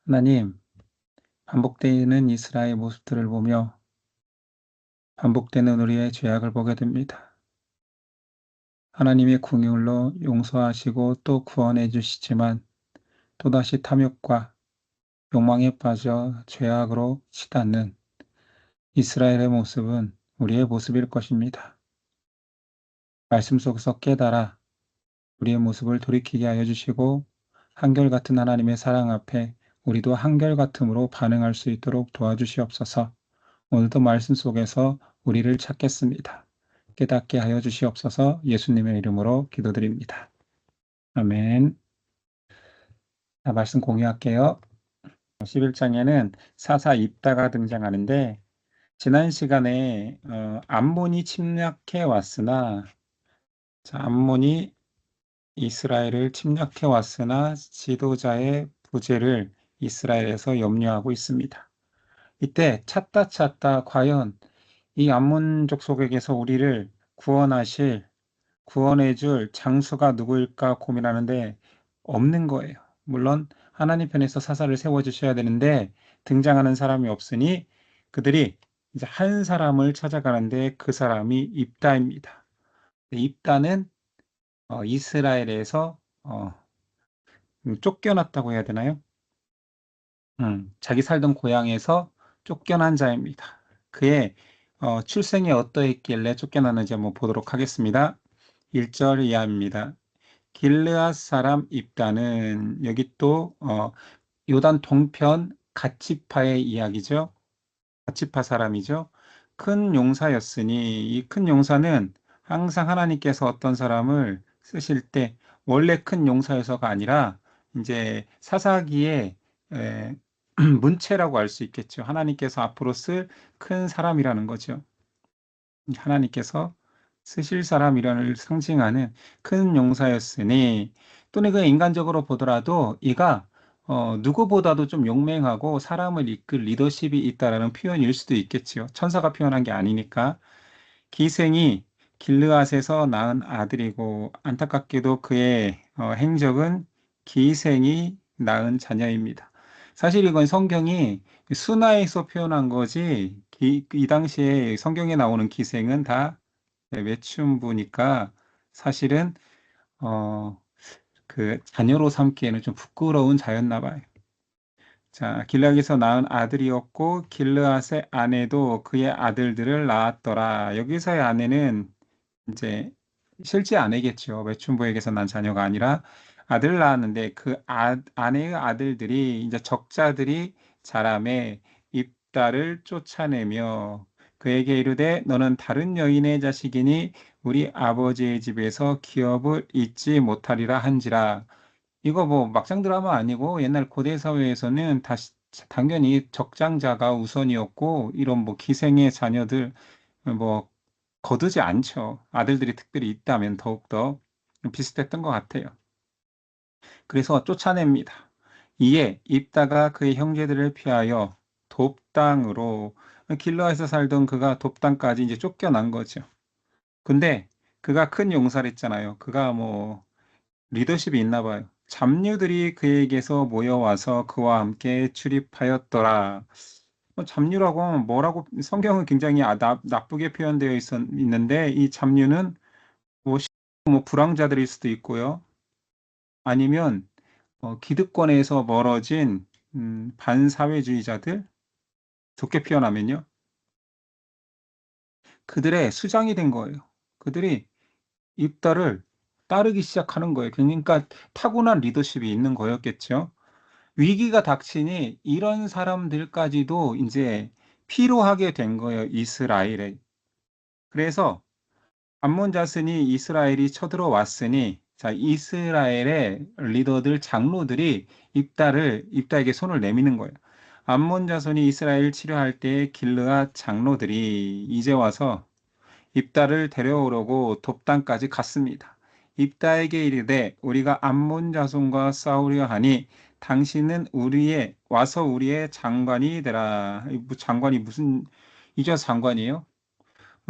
하나님, 반복되는 이스라엘의 모습들을 보며 반복되는 우리의 죄악을 보게 됩니다. 하나님의 긍휼로 용서하시고 또 구원해 주시지만 또다시 탐욕과 욕망에 빠져 죄악으로 치닫는 이스라엘의 모습은 우리의 모습일 것입니다. 말씀 속에서 깨달아 우리의 모습을 돌이키게 하여 주시고 한결같은 하나님의 사랑 앞에 우리도 한결같음으로 반응할 수 있도록 도와주시옵소서. 오늘도 말씀 속에서 우리를 찾겠습니다. 깨닫게 하여 주시옵소서. 예수님의 이름으로 기도드립니다. 아멘. 자, 말씀 공유할게요. 11장에는 사사 입다가 등장하는데 지난 시간에 암몬이 침략해 왔으나 암몬이 이스라엘을 침략해 왔으나 지도자의 부재를 이스라엘에서 염려하고 있습니다. 이때 찾다 과연 이 암몬 족속에게서 우리를 구원해 줄 장수가 누구일까 고민하는데 없는 거예요. 물론 하나님 편에서 사사를 세워 주셔야 되는데 등장하는 사람이 없으니 그들이 이제 한 사람을 찾아가는데 그 사람이 입다입니다. 입다는 이스라엘에서 쫓겨났다고 해야 되나요? 자기 살던 고향에서 쫓겨난 자입니다. 그의 출생이 어떠했길래 쫓겨났는지 한번 보도록 하겠습니다. 1절 이하입니다. 길르앗 사람 입다는 여기 또 요단 동편 갓지파의 이야기죠. 갓지파 사람이죠. 큰 용사였으니 이 큰 용사는 항상 하나님께서 어떤 사람을 쓰실 때 원래 큰 용사여서가 아니라 이제 사사기에 문체라고 할 수 있겠죠. 하나님께서 앞으로 쓸 큰 사람이라는 거죠. 하나님께서 쓰실 사람이라는 상징하는 큰 용사였으니 또는 그 인간적으로 보더라도 이가 누구보다도 좀 용맹하고 사람을 이끌 리더십이 있다라는 표현일 수도 있겠지요. 천사가 표현한 게 아니니까. 기생이 길르앗에서 낳은 아들이고 안타깝게도 그의 행적은 기생이 낳은 자녀입니다. 사실 이건 성경이 순화해서 표현한 거지 이 당시에 성경에 나오는 기생은 다 외춘부니까 사실은 그 자녀로 삼기에는 좀 부끄러운 자였나 봐요. 자, 길르앗에서 낳은 아들이었고 길르앗의 아내도 그의 아들들을 낳았더라. 여기서의 아내는 이제 실제 아내겠죠. 외춘부에게서 난 자녀가 아니라 아들을 낳았는데 그 아내의 아들들이 이제 적자들이 자라매 입다를 쫓아내며 그에게 이르되 너는 다른 여인의 자식이니 우리 아버지의 집에서 기업을 잊지 못하리라 한지라. 이거 뭐 막장 드라마 아니고 옛날 고대 사회에서는 다시 당연히 적장자가 우선이었고 이런 뭐 기생의 자녀들 뭐 거두지 않죠. 아들들이 특별히 있다면 더욱더 비슷했던 것 같아요. 그래서 쫓아냅니다. 이에 입다가 그의 형제들을 피하여 돕당으로 길러에서 살던 그가 돕당까지 이제 쫓겨난 거죠. 근데 그가 큰 용사를 했잖아요. 그가 뭐 리더십이 있나 봐요. 잡류들이 그에게서 모여와서 그와 함께 출입하였더라. 잡류라고 하면 뭐라고 성경은 굉장히 나쁘게 표현되어 있는데 이 잡류는 뭐, 뭐 불황자들일 수도 있고요. 아니면 기득권에서 멀어진 반사회주의자들 좋게 표현하면요. 그들의 수장이 된 거예요. 그들이 입다를 따르기 시작하는 거예요. 그러니까 타고난 리더십이 있는 거였겠죠. 위기가 닥치니 이런 사람들까지도 이제 필요하게 된 거예요. 이스라엘에. 그래서 암몬 자손이 이스라엘이 쳐들어왔으니 자 이스라엘의 리더들 장로들이 입다에게 손을 내미는 거예요. 암몬 자손이 이스라엘 치료할 때 길르앗 장로들이 이제 와서 입다를 데려오려고 돕단까지 갔습니다. 입다에게 이르되 우리가 암몬 자손과 싸우려 하니 당신은 우리의 장관이 되라. 장관이 무슨 이제 장관이에요?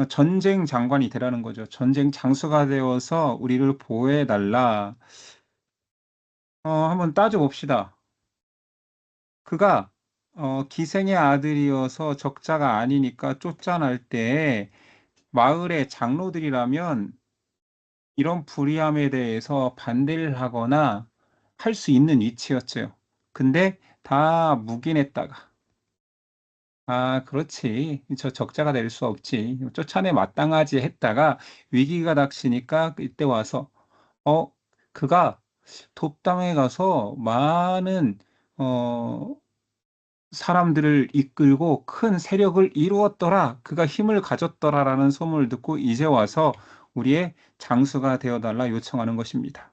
전쟁 장관이 되라는 거죠. 전쟁 장수가 되어서 우리를 보호해 달라. 한번 따져봅시다. 그가 기생의 아들이어서 적자가 아니니까 쫓아날 때 마을의 장로들이라면 이런 불의함에 대해서 반대를 하거나 할 수 있는 위치였죠. 근데 다 묵인했다가 그렇지. 저 적자가 될 수 없지. 쫓아내 마땅하지 했다가 위기가 닥치니까 이때 와서 어 그가 돕당에 가서 많은 어 사람들을 이끌고 큰 세력을 이루었더라. 그가 힘을 가졌더라라는 소문을 듣고 이제 와서 우리의 장수가 되어 달라 요청하는 것입니다.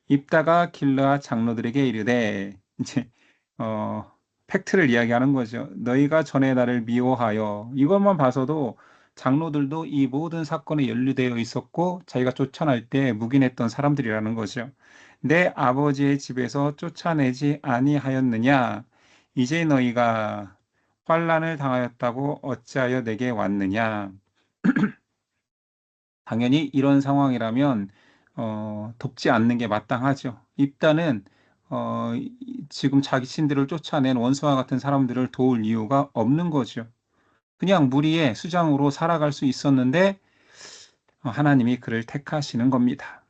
입다가 길르앗 장로들에게 이르되 이제 어 팩트를 이야기하는 거죠. 너희가 전에 나를 미워하여 이것만 봐서도 장로들도 이 모든 사건에 연루되어 있었고 자기가 쫓아날 때 묵인했던 사람들이라는 거죠. 내 아버지의 집에서 쫓아내지 아니하였느냐? 이제 너희가 환난을 당하였다고 어찌하여 내게 왔느냐? 당연히 이런 상황이라면 돕지 않는 게 마땅하죠. 입다는 지금 자기 신들을 쫓아낸 원수와 같은 사람들을 도울 이유가 없는 거죠. 그냥 무리의 수장으로 살아갈 수 있었는데 하나님이 그를 택하시는 겁니다.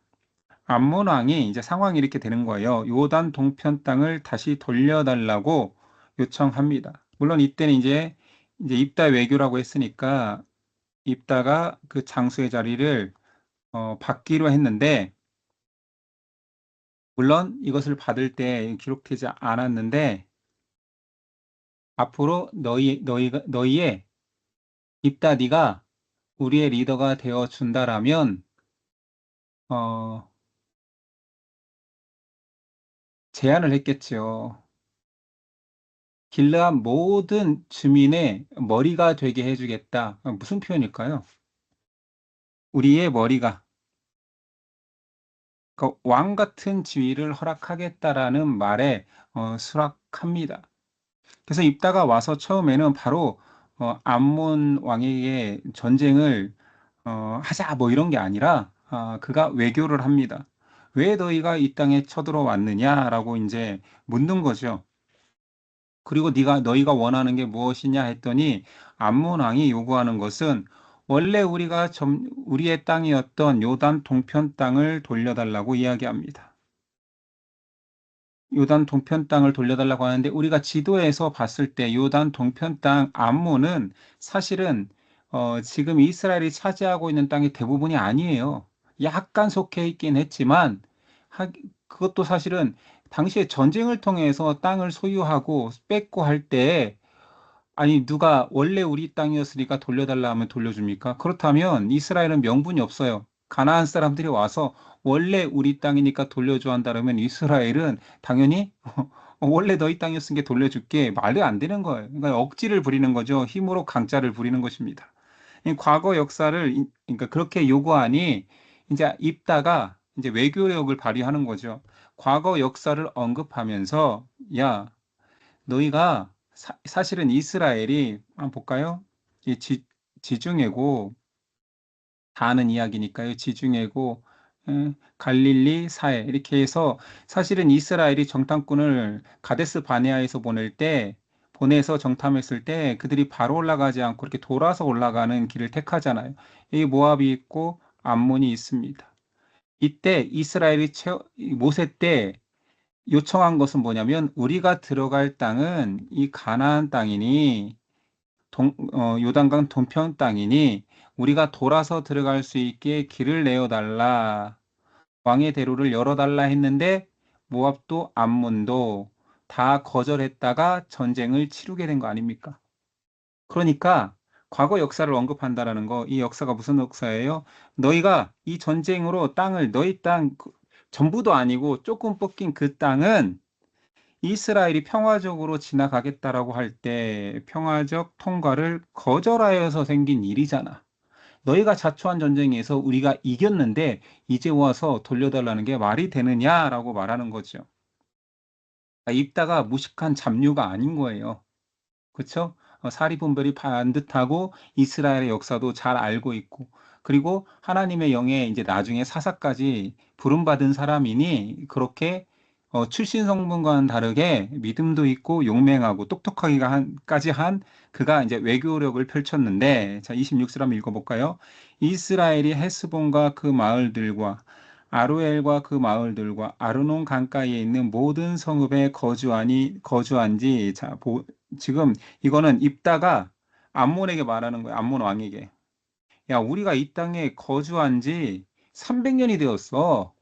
암몬 왕이 이제 상황이 이렇게 되는 거예요. 요단 동편 땅을 다시 돌려달라고 요청합니다. 물론 이때는 이제 입다 외교라고 했으니까 입다가 그 장수의 자리를 받기로 했는데 물론 이것을 받을 때 기록되지 않았는데 앞으로 너희의 입다 네가 우리의 리더가 되어 준다라면 어 제안을 했겠지요. 길르앗 모든 주민의 머리가 되게 해 주겠다. 무슨 표현일까요? 우리의 머리가 그 왕 같은 지위를 허락하겠다라는 말에 수락합니다. 그래서 입다가 와서 처음에는 바로 암몬 왕에게 전쟁을 하자 뭐 이런 게 아니라 그가 외교를 합니다. "왜 너희가 이 땅에 쳐들어왔느냐?"라고 인제 묻는 거죠. 그리고 "너희가 원하는 게 무엇이냐?" 했더니 암몬 왕이 요구하는 것은 원래 우리의 땅이었던 요단 동편 땅을 돌려달라고 이야기합니다. 요단 동편 땅을 돌려달라고 하는데 우리가 지도에서 봤을 때 요단 동편 땅 암몬은 사실은 지금 이스라엘이 차지하고 있는 땅의 대부분이 아니에요. 약간 속해 있긴 했지만 하 그것도 사실은 당시에 전쟁을 통해서 땅을 소유하고 뺏고 할 때 아니 누가 원래 우리 땅이었으니까 돌려달라 하면 돌려줍니까? 그렇다면 이스라엘은 명분이 없어요. 가나안 사람들이 와서 원래 우리 땅이니까 돌려줘 한다 그러면 이스라엘은 당연히 원래 너희 땅이었으니까 돌려줄게 말이 안 되는 거예요. 그러니까 억지를 부리는 거죠. 힘으로 강짜를 부리는 것입니다. 이 과거 역사를 그러니까 그렇게 요구하니 이제 입다가 이제 외교력을 발휘하는 거죠. 과거 역사를 언급하면서 야 너희가 사실은 이스라엘이 한번 볼까요? 이 지중해고 다 아는 이야기니까요. 지중해고 갈릴리, 사해 이렇게 해서 사실은 이스라엘이 정탐꾼을 가데스 바네아에서 보내서 정탐했을 때 그들이 바로 올라가지 않고 이렇게 돌아서 올라가는 길을 택하잖아요. 이 모압이 있고 암몬이 있습니다. 이때 이스라엘이 모세 때 요청한 것은 뭐냐면 우리가 들어갈 땅은 이 가나안 땅이니 요단강 동편 땅이니 우리가 돌아서 들어갈 수 있게 길을 내어 달라. 왕의 대로를 열어 달라 했는데 모압도 암몬도 다 거절했다가 전쟁을 치르게 된 거 아닙니까? 그러니까 과거 역사를 언급한다라는 거, 이 역사가 무슨 역사예요? 너희가 이 전쟁으로 너희 땅 전부도 아니고 조금 뽑긴 그 땅은 이스라엘이 평화적으로 지나가겠다라고 할 때 평화적 통과를 거절하여서 생긴 일이잖아. 너희가 자초한 전쟁에서 우리가 이겼는데 이제 와서 돌려달라는 게 말이 되느냐라고 말하는 거죠. 입다가 무식한 잡류가 아닌 거예요. 그쵸? 사리분별이 반듯하고 이스라엘의 역사도 잘 알고 있고 그리고 하나님의 영에 이제 나중에 사사까지 부름받은 사람이니 그렇게 출신 성분과는 다르게 믿음도 있고 용맹하고 똑똑하기까지 한 그가 이제 외교력을 펼쳤는데, 자, 26절 한번 읽어볼까요? 이스라엘이 헤스본과 그 마을들과 아루엘과 그 마을들과 아르논 강가에 있는 모든 성읍에 거주한지, 자, 지금 이거는 입다가 암몬에게 말하는 거예요. 암몬 왕에게. 야, 우리가 이 땅에 거주한 지 300년이 되었어.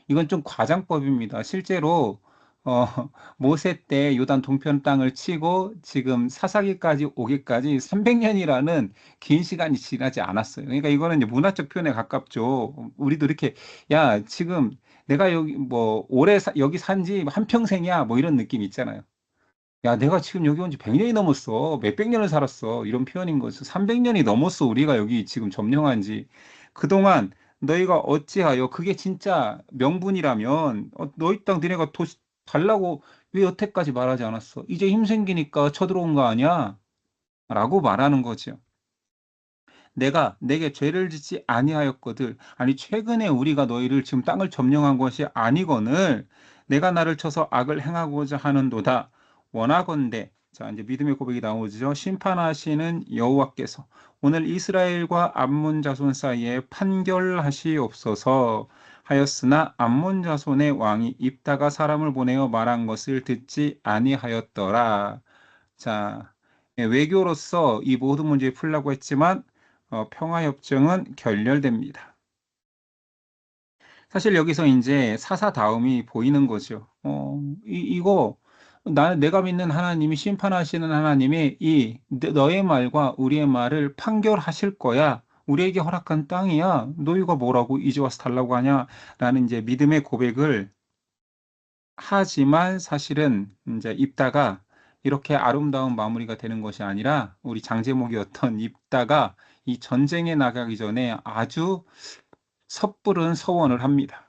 이건 좀 과장법입니다. 실제로 어, 모세 때 요단 동편 땅을 치고 지금 사사기까지 오기까지 300년이라는 긴 시간이 지나지 않았어요. 그러니까 이거는 이제 문화적 표현에 가깝죠. 우리도 이렇게 야, 지금 내가 여기 뭐 여기 산지 한평생이야, 뭐 이런 느낌 있잖아요. 야, 내가 지금 여기 온 지 100년이 넘었어. 몇백 년을 살았어. 이런 표현인 거죠. 300년이 넘었어. 우리가 여기 지금 점령한 지. 그동안 너희가 어찌하여 그게 진짜 명분이라면 너희 땅 너네가 달라고 왜 여태까지 말하지 않았어? 이제 힘 생기니까 쳐들어온 거 아니야? 라고 말하는 거죠. 내가 내게 죄를 짓지 아니하였거늘. 아니 최근에 우리가 너희를 지금 땅을 점령한 것이 아니거늘 내가 나를 쳐서 악을 행하고자 하는도다. 원하건대, 자 이제 믿음의 고백이 나오죠. 심판하시는 여호와께서 오늘 이스라엘과 암몬 자손 사이에 판결하시옵소서 하였으나 암몬 자손의 왕이 입다가 사람을 보내어 말한 것을 듣지 아니하였더라. 자, 외교로서 이 모든 문제를 풀려고 했지만 평화협정은 결렬됩니다. 사실 여기서 이제 사사다움이 보이는 거죠. 이거 내가 믿는 하나님이 심판하시는 하나님이 너의 말과 우리의 말을 판결하실 거야. 우리에게 허락한 땅이야. 너희가 뭐라고 이제 와서 달라고 하냐? 라는 이제 믿음의 고백을 하지만 사실은 이제 입다가 이렇게 아름다운 마무리가 되는 것이 아니라 우리 장제목이었던 입다가 이 전쟁에 나가기 전에 아주 섣부른 서원을 합니다.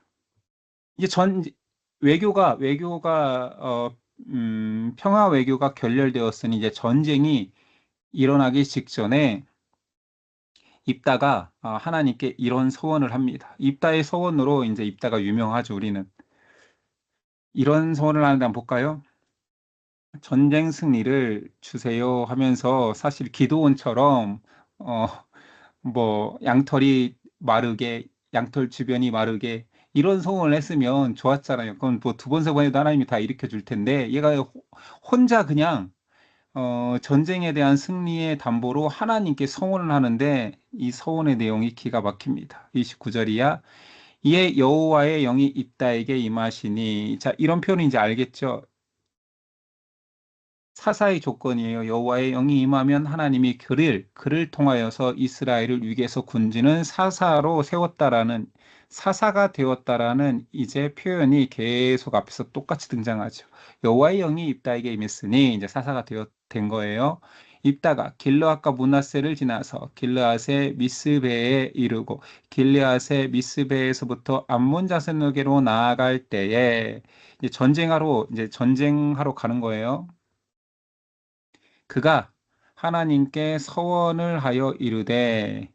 이제 평화 외교가 결렬되었으니 이제 전쟁이 일어나기 직전에 입다가 하나님께 이런 서원을 합니다. 입다의 서원으로 이제 입다가 유명하죠. 우리는 이런 서원을 하는데 한번 볼까요? 전쟁 승리를 주세요 하면서 사실 기도원처럼 어, 뭐 양털이 마르게, 양털 주변이 마르게 이런 소원을 했으면 좋았잖아요. 그건 뭐 두 번, 세 번 해도 하나님이 다 일으켜 줄 텐데 얘가 혼자 그냥 전쟁에 대한 승리의 담보로 하나님께 서원을 하는데 이 서원의 내용이 기가 막힙니다. 29절이야. 이에 여호와의 영이 입다에게 임하시니, 자 이런 표현은 이제 알겠죠? 사사의 조건이에요. 여호와의 영이 임하면 하나님이 그를 통하여서 이스라엘을 위기에서 군지는 사사로 세웠다라는, 사사가 되었다라는 이제 표현이 계속 앞에서 똑같이 등장하죠. 여호와의 영이 입다에게 임했으니 이제 사사가 된 거예요. 입다가 길르앗과 므낫세를 지나서 길르앗의 미스베에 이르고 길르앗의 미스베에서부터 암몬 자손에게로 나아갈 때에 이제 전쟁하러 가는 거예요. 그가 하나님께 서원을 하여 이르되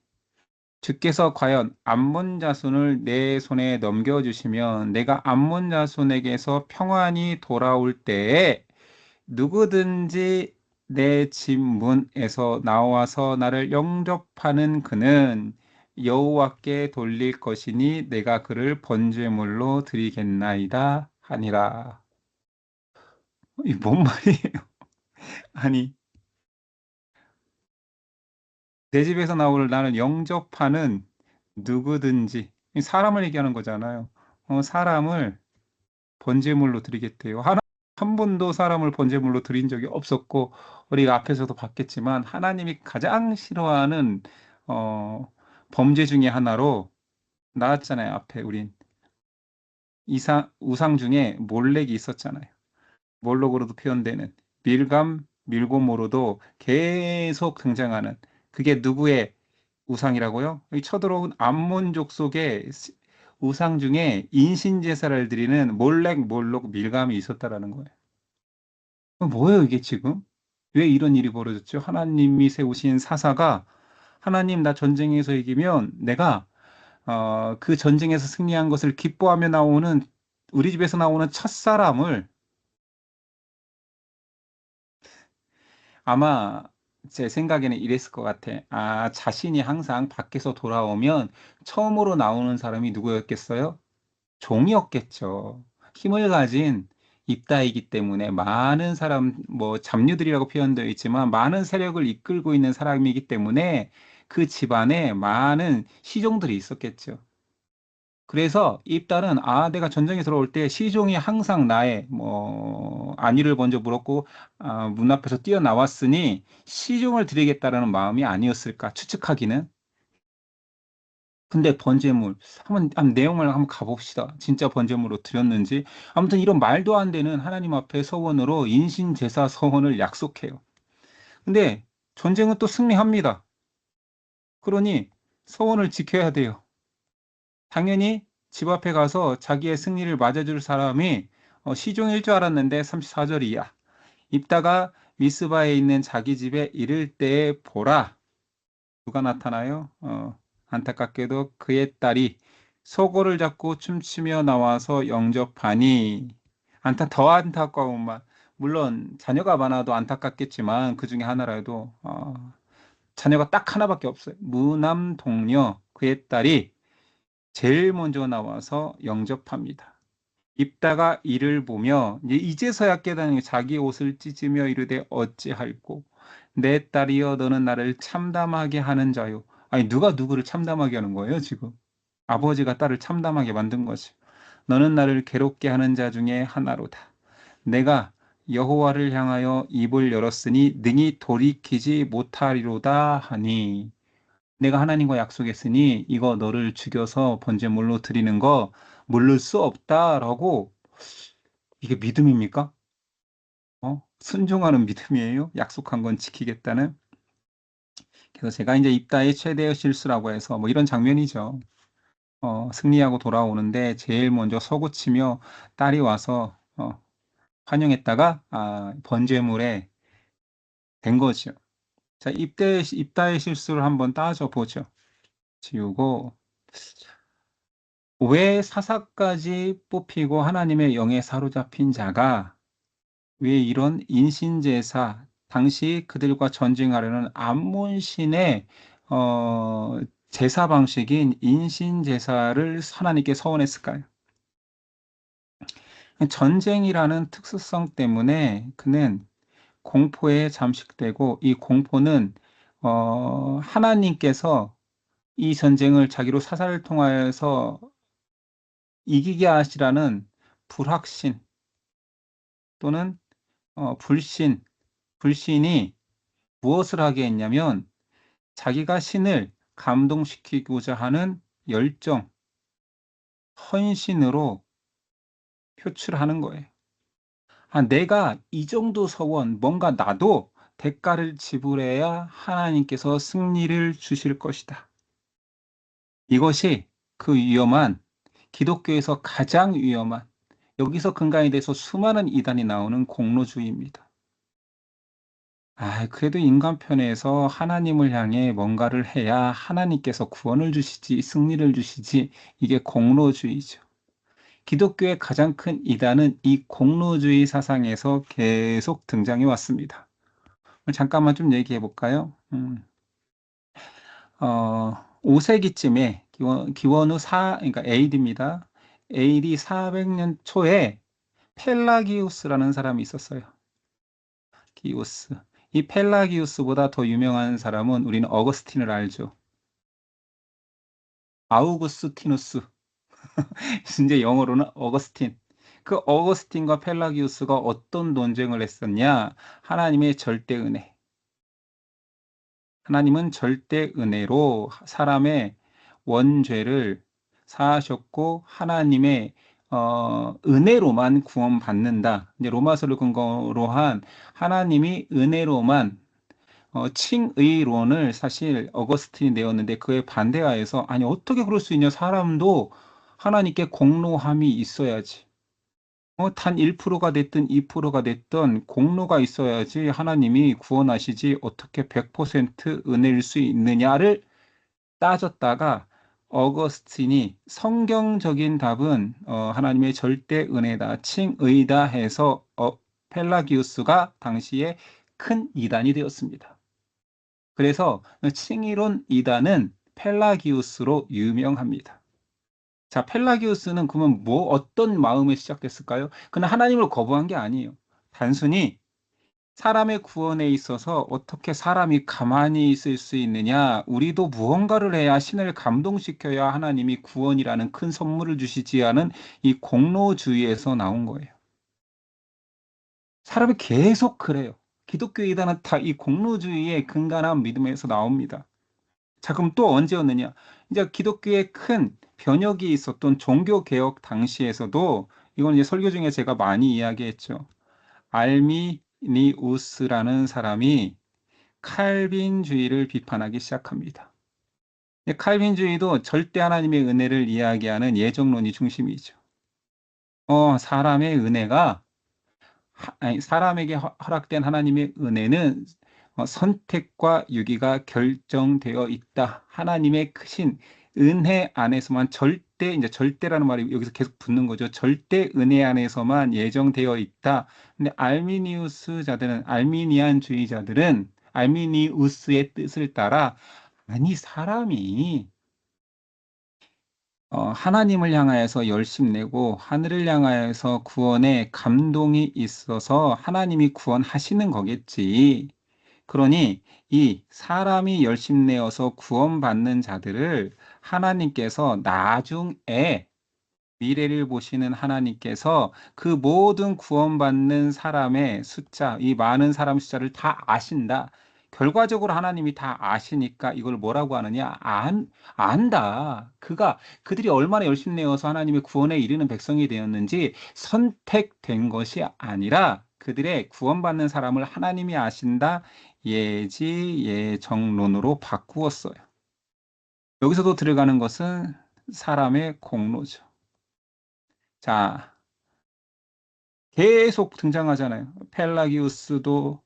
주께서 과연 암몬 자손을 내 손에 넘겨주시면 내가 암몬 자손에게서 평안히 돌아올 때에 누구든지 내 집 문에서 나와서 나를 영접하는 그는 여호와께 돌릴 것이니 내가 그를 번제물로 드리겠나이다 하니라. 이 뭔 말이에요? 아니 내 집에서 나올 나는 영접하는 누구든지, 사람을 얘기하는 거잖아요. 사람을 번제물로 드리겠대요. 한 번도 사람을 번제물로 드린 적이 없었고 우리가 앞에서도 봤겠지만 하나님이 가장 싫어하는 범죄 중에 하나로 나왔잖아요. 앞에 우린 우상 중에 몰렉이 있었잖아요. 몰록으로도 표현되는 밀곰으로도 계속 등장하는, 그게 누구의 우상이라고요? 이 쳐들어온 암몬족 속의 우상 중에 인신제사를 드리는 몰록 밀감이 있었다라는 거예요. 뭐예요 이게 지금? 왜 이런 일이 벌어졌죠? 하나님이 세우신 사사가 하나님 나 전쟁에서 이기면 내가 그 전쟁에서 승리한 것을 기뻐하며 나오는 우리 집에서 나오는 첫사람을 아마 제 생각에는 이랬을 것 같아. 아, 자신이 항상 밖에서 돌아오면 처음으로 나오는 사람이 누구였겠어요? 종이었겠죠. 힘을 가진 입다이기 때문에 많은 사람, 뭐 잡류들이라고 표현되어 있지만 많은 세력을 이끌고 있는 사람이기 때문에 그 집안에 많은 시종들이 있었겠죠. 그래서 입달은 아 내가 전쟁에 들어올 때 시종이 항상 나의 뭐 안위를 먼저 물었고 아, 문 앞에서 뛰어나왔으니 시종을 드리겠다라는 마음이 아니었을까 추측하기는. 근데 번제물 한번 내용을 한번 가봅시다. 진짜 번제물로 드렸는지. 아무튼 이런 말도 안 되는 하나님 앞에 서원으로 인신 제사 서원을 약속해요. 근데 전쟁은 또 승리합니다. 그러니 서원을 지켜야 돼요. 당연히 집 앞에 가서 자기의 승리를 맞아줄 사람이 시종일 줄 알았는데 34절이야. 입다가 미스바에 있는 자기 집에 이를 때에 보라. 누가 나타나요? 안타깝게도 그의 딸이 소고를 잡고 춤추며 나와서 영접하니 더 안타까운 말. 물론 자녀가 많아도 안타깝겠지만 그 중에 하나라도 자녀가 딱 하나밖에 없어요. 무남 동료 그의 딸이 제일 먼저 나와서 영접합니다. 입다가 이를 보며 이제서야 깨닫는 게 자기 옷을 찢으며 이르되 어찌할꼬 내 딸이여 너는 나를 참담하게 하는 자요. 아니 누가 누구를 참담하게 하는 거예요 지금? 아버지가 딸을 참담하게 만든 거지. 너는 나를 괴롭게 하는 자 중에 하나로다. 내가 여호와를 향하여 입을 열었으니 능히 돌이키지 못하리로다 하니 내가 하나님과 약속했으니 이거 너를 죽여서 번제물로 드리는 거 물를 수 없다라고. 이게 믿음입니까? 순종하는 믿음이에요? 약속한 건 지키겠다는. 그래서 제가 이제 입다의 최대의 실수라고 해서 뭐 이런 장면이죠. 승리하고 돌아오는데 제일 먼저 서고치며 딸이 와서 환영했다가 번제물에 된 거죠. 자, 입다의 실수를 한번 따져보죠. 지우고 왜 사사까지 뽑히고 하나님의 영에 사로잡힌 자가 왜 이런 인신제사, 당시 그들과 전쟁하려는 암몬신의 제사 방식인 인신제사를 하나님께 서원했을까요? 전쟁이라는 특수성 때문에 그는 공포에 잠식되고 이 공포는 하나님께서 이 전쟁을 자기로 사사를 통하여서 이기게 하시라는 불확신 또는 불신이 무엇을 하게 했냐면 자기가 신을 감동시키고자 하는 열정, 헌신으로 표출하는 거예요. 내가 이 정도 서원, 뭔가 나도 대가를 지불해야 하나님께서 승리를 주실 것이다. 이것이 그 위험한 기독교에서 가장 위험한 여기서 근간이 돼서 수많은 이단이 나오는 공로주의입니다. 그래도 인간 편에서 하나님을 향해 뭔가를 해야 하나님께서 구원을 주시지, 승리를 주시지, 이게 공로주의죠. 기독교의 가장 큰 이단은 이 공로주의 사상에서 계속 등장해 왔습니다. 잠깐만 좀 얘기해 볼까요? 5세기쯤에 기원후 그러니까 AD입니다. AD 400년 초에 펠라기우스라는 사람이 있었어요. 기우스. 이 펠라기우스보다 더 유명한 사람은 우리는 어거스틴을 알죠. 아우구스티누스. 이제 영어로는 어거스틴. 그 어거스틴과 펠라기우스가 어떤 논쟁을 했었냐? 하나님의 절대 은혜. 하나님은 절대 은혜로 사람의 원죄를 사하셨고 하나님의 은혜로만 구원받는다. 이제 로마서를 근거로 한 하나님이 은혜로만 칭의론을 사실 어거스틴이 내었는데 그에 반대하여서 아니 어떻게 그럴 수 있냐 사람도 하나님께 공로함이 있어야지. 단 1%가 됐든 2%가 됐든 공로가 있어야지 하나님이 구원하시지 어떻게 100% 은혜일 수 있느냐를 따졌다가 어거스틴이 성경적인 답은 하나님의 절대 은혜다, 칭의다 해서 펠라기우스가 당시에 큰 이단이 되었습니다. 그래서 칭의론 이단은 펠라기우스로 유명합니다. 자, 펠라기우스는 그러면 어떤 마음에 시작됐을까요? 그는 하나님을 거부한 게 아니에요. 단순히 사람의 구원에 있어서 어떻게 사람이 가만히 있을 수 있느냐? 우리도 무언가를 해야 신을 감동시켜야 하나님이 구원이라는 큰 선물을 주시지 않은 이 공로주의에서 나온 거예요. 사람이 계속 그래요. 기독교 이단은 다 이 공로주의의 근간한 믿음에서 나옵니다. 자, 그럼 또 언제였느냐? 이제 기독교의 큰 변혁이 있었던 종교개혁 당시에서도 이건 이제 설교 중에 제가 많이 이야기했죠. 알미니우스라는 사람이 칼빈주의를 비판하기 시작합니다. 칼빈주의도 절대 하나님의 은혜를 이야기하는 예정론이 중심이죠. 사람의 은혜가 아니, 사람에게 허락된 하나님의 은혜는 선택과 유기가 결정되어 있다. 하나님의 크신 은혜 안에서만 이제 절대라는 말이 여기서 계속 붙는 거죠. 절대 은혜 안에서만 예정되어 있다. 근데 알미니안주의자들은 알미니우스의 뜻을 따라 아니 사람이 하나님을 향하여서 열심내고 하늘을 향하여서 구원에 감동이 있어서 하나님이 구원하시는 거겠지. 그러니 이 사람이 열심내어서 구원받는 자들을 하나님께서 나중에 미래를 보시는 하나님께서 그 모든 구원받는 사람의 숫자, 이 많은 사람 숫자를 다 아신다. 결과적으로 하나님이 다 아시니까 이걸 뭐라고 하느냐? 안다. 그들이 얼마나 열심히 내어서 하나님의 구원에 이르는 백성이 되었는지 선택된 것이 아니라 그들의 구원받는 사람을 하나님이 아신다. 예지예정론으로 바꾸었어요. 여기서도 들어가는 것은 사람의 공로죠. 자, 계속 등장하잖아요. 펠라기우스도,